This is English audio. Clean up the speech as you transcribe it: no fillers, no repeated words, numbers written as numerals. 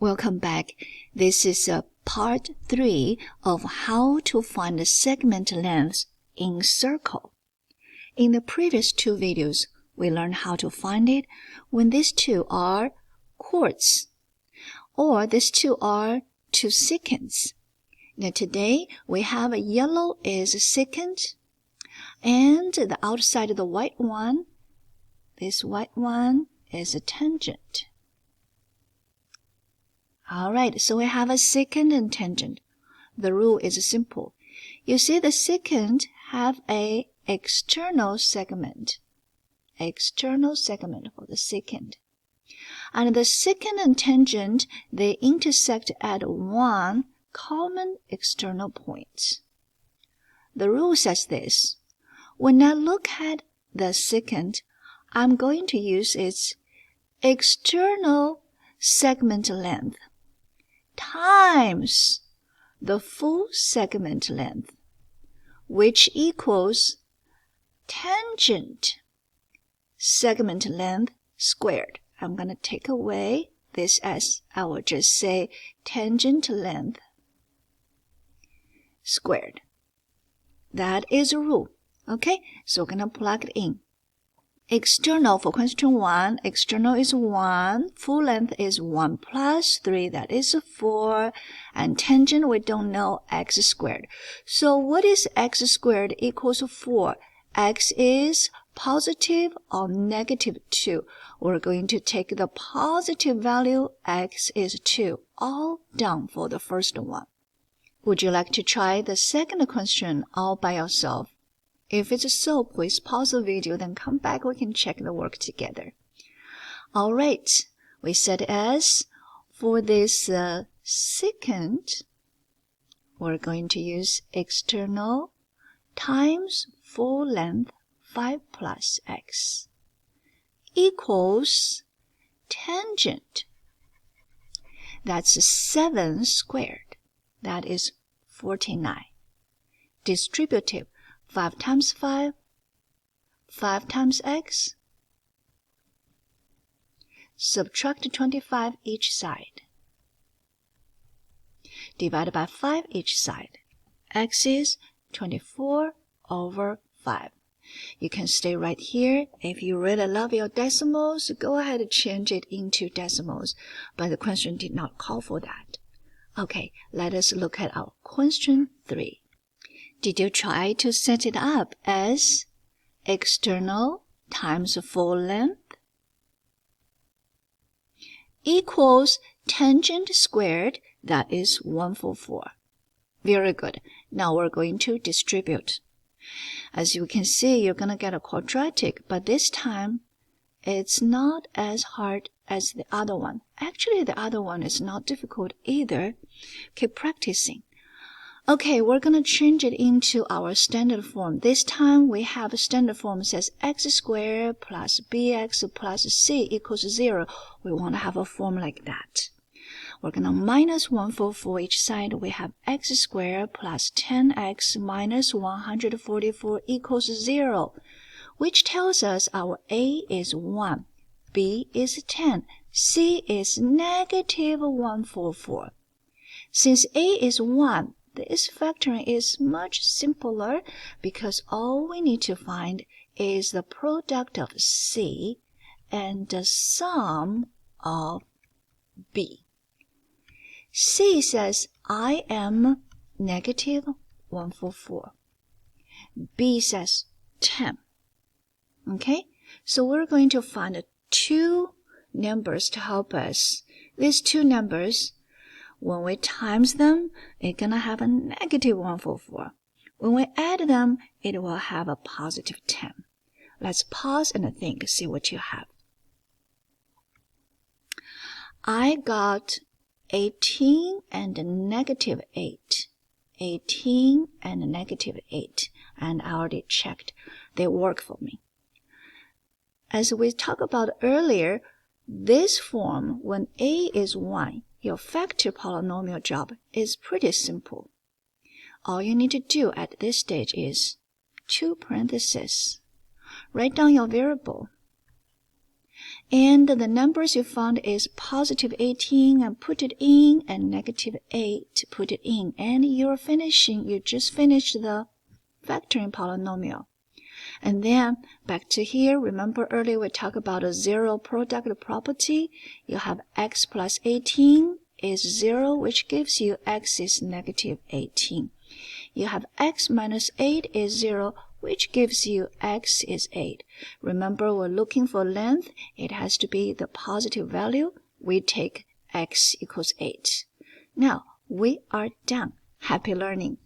Welcome back. This is part 3 of how to find the segment lengths in circle. In the previous 2 videos, we learned how to find it when these 2 are chords, or these 2 are 2 secants. Now today, we have a yellow is a secant, and the outside of the white one, this white one is a tangent. Alright, so we have a secant and tangent. The rule is simple. You see the secant have a external segment. External segment for the secant. And the secant and tangent, they intersect at one common external point. The rule says this. When I look at the secant, I'm going to use its external segment length times the full segment length, which equals tangent segment length squared. I'm going to take away this s. I will just say tangent length squared. That is a rule. Okay, so we're going to plug it in. External for question 1, external is 1, full length is 1 plus 3, that is 4, and tangent we don't know, x squared. So what is x squared equals 4? X is positive or negative 2. We're going to take the positive value, x is 2, all done for the first one. Would you like to try the second question all by yourself? If it's so, please pause the video, then come back, we can check the work together. Alright, we said as for this secant, we're going to use external times full length 5 plus x equals tangent. That's 7 squared. That is 49. Distributive. 5 times 5, 5 times x. Subtract 25 each side. Divided by 5 each side. X is 24 over 5. You can stay right here. If you really love your decimals, go ahead and change it into decimals. But the question did not call for that. Okay, let us look at our question 3. Did you try to set it up as external times full length equals tangent squared, that is 144. Very good. Now we're going to distribute. As you can see, you're going to get a quadratic, but this time it's not as hard as the other one. Actually, the other one is not difficult either. Keep practicing. Okay, we're going to change it into our standard form. This time we have a standard form says x squared plus bx plus c equals 0. We want to have a form like that. We're going to minus 144 each side. We have x squared plus 10x minus 144 equals 0, which tells us our a is 1, b is 10, c is negative 144. Since a is 1, this factoring is much simpler because all we need to find is the product of C and the sum of B. C says I am negative 144. B says 10. Okay, so we're going to find 2 numbers to help us. These 2 numbers, when we times them, it's going to have a negative 144. When we add them, it will have a positive 10. Let's pause and think, see what you have. I got 18 and negative 8. 18 and negative 8. And I already checked. They work for me. As we talked about earlier, this form, when a is 1, your factor polynomial job is pretty simple. All you need to do at this stage is 2 parentheses. Write down your variable. And the numbers you found is positive 18 and put it in, and negative 8 put it in. And you just finished the factoring polynomial. And then back to here, remember earlier we talked about a zero product property. You have x plus 18 is 0, which gives you x is negative 18. You have x minus 8 is 0, which gives you x is 8. Remember, we're looking for length. It has to be the positive value. We take x equals 8. Now, we are done. Happy learning.